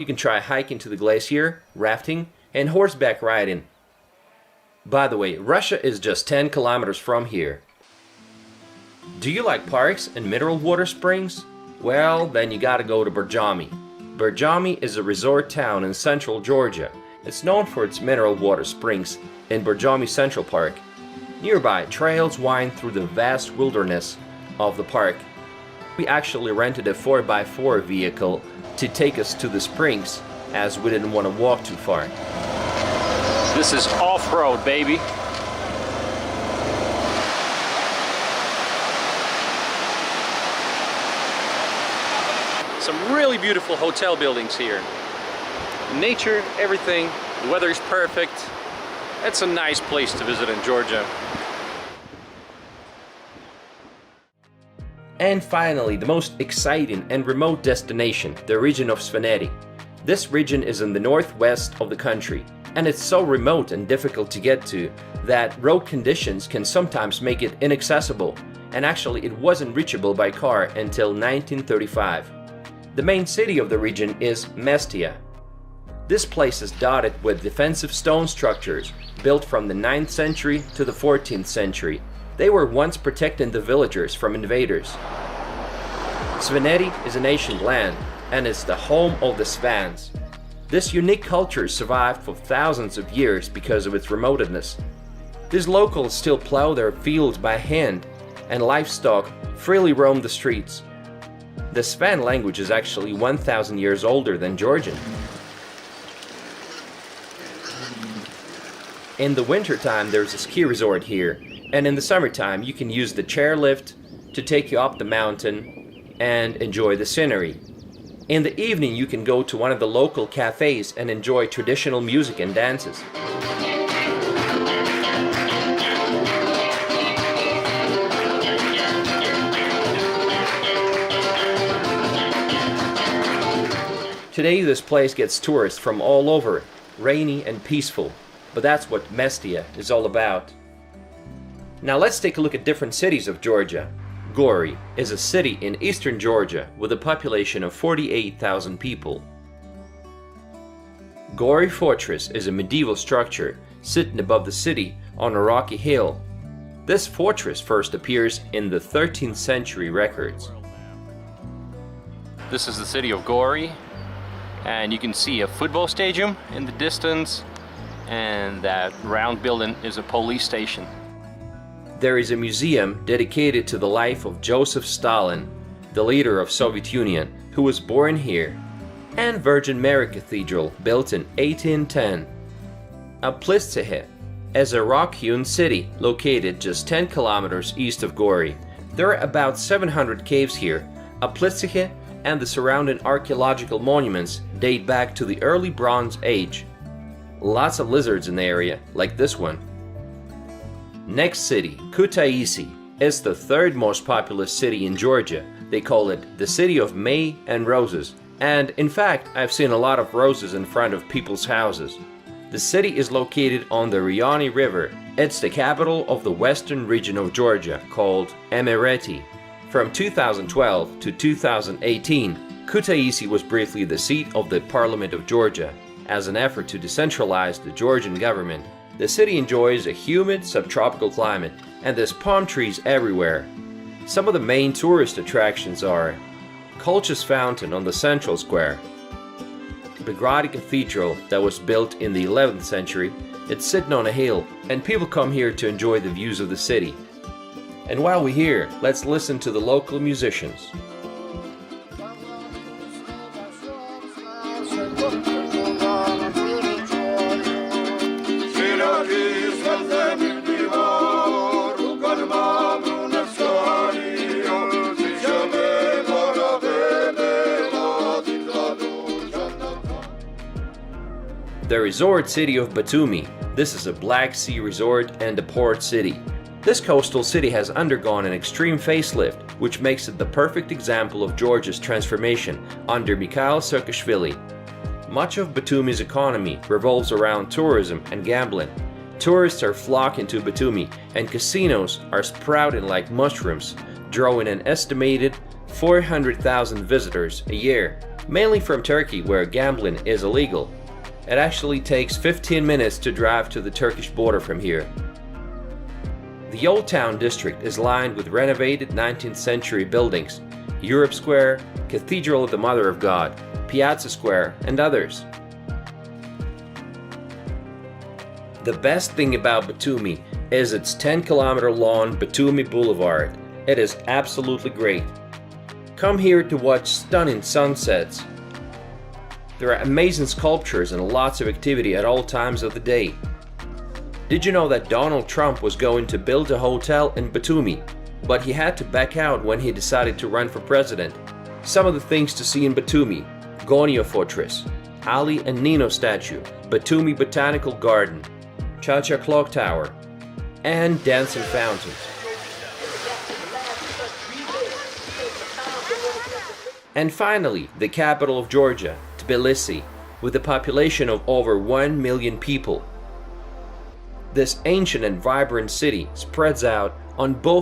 You can try hiking to the glacier, rafting, and horseback riding. By the way, Russia is just 10 kilometers from here. Do you like parks and mineral water springs? Well, then you gotta go to Borjami. Borjami is a resort town in central Georgia. It's known for its mineral water springs in Borjami Central Park. Nearby, trails wind through the vast wilderness of the park. We actually rented a 4x4 vehicle to take us to the springs, as we didn't want to walk too far. This is off-road, baby. Some really beautiful hotel buildings here. Nature, everything, the weather is perfect. It's a nice place to visit in Georgia. And finally, the most exciting and remote destination, the region of Svaneti. This region is in the northwest of the country, and it's so remote and difficult to get to that road conditions can sometimes make it inaccessible, and actually it wasn't reachable by car until 1935. The main city of the region is Mestia. This place is dotted with defensive stone structures built from the 9th century to the 14th century. They were once protecting the villagers from invaders. Svaneti is an ancient land, and it's the home of the Svans. This unique culture survived for thousands of years because of its remoteness. These locals still plow their fields by hand, and livestock freely roam the streets. The Svan language is actually 1,000 years older than Georgian. In the wintertime, there's a ski resort here, and in the summertime, you can use the chairlift to take you up the mountain and enjoy the scenery. In the evening, you can go to one of the local cafes and enjoy traditional music and dances. Today, this place gets tourists from all over, rainy and peaceful, but that's what Mestia is all about. Now let's take a look at different cities of Georgia. Gori is a city in eastern Georgia with a population of 48,000 people. Gori Fortress is a medieval structure sitting above the city on a rocky hill. This fortress first appears in the 13th century records. This is the city of Gori, and you can see a football stadium in the distance, and that round building is a police station. There is a museum dedicated to the life of Joseph Stalin, the leader of Soviet Union, who was born here, and Virgin Mary Cathedral, built in 1810. Aplistsehe is a rock-hewn city located just 10 kilometers east of Gori. There are about 700 caves here. Aplistsehe and the surrounding archaeological monuments date back to the early Bronze Age. Lots of lizards in the area, like this one. Next city, Kutaisi, is the third most populous city in Georgia. They call it the city of May and Roses. And in fact, I've seen a lot of roses in front of people's houses. The city is located on the Rioni River. It's the capital of the western region of Georgia, called Emirati. From 2012 to 2018, Kutaisi was briefly the seat of the Parliament of Georgia. As an effort to decentralize the Georgian government, the city enjoys a humid subtropical climate, and there's palm trees everywhere. Some of the main tourist attractions are Kolch's Fountain on the central square, Belgrade Cathedral that was built in the 11th century. It's sitting on a hill, and people come here to enjoy the views of the city. And while we're here, let's listen to the local musicians. The resort city of Batumi. This is a Black Sea resort and a port city. This coastal city has undergone an extreme facelift, which makes it the perfect example of Georgia's transformation under Mikhail Saakashvili. Much of Batumi's economy revolves around tourism and gambling. Tourists are flocking to Batumi, and casinos are sprouting like mushrooms, drawing an estimated 400,000 visitors a year. mainly from Turkey where gambling is illegal. It actually takes 15 minutes to drive to the Turkish border from here. The Old Town district is lined with renovated 19th century buildings, Europe Square, Cathedral of the Mother of God, Piazza Square, and others. The best thing about Batumi is its 10-kilometer long Batumi Boulevard. It is absolutely great. Come here to watch stunning sunsets. There are amazing sculptures and lots of activity at all times of the day. Did you know that Donald Trump was going to build a hotel in Batumi, but he had to back out when he decided to run for president? Some of the things to see in Batumi: Gonio Fortress, Ali and Nino statue, Batumi Botanical Garden, Cha-Cha Clock Tower, and dancing fountains. And finally, the capital of Georgia, Tbilisi, with a population of over 1 million people. This ancient and vibrant city spreads out on both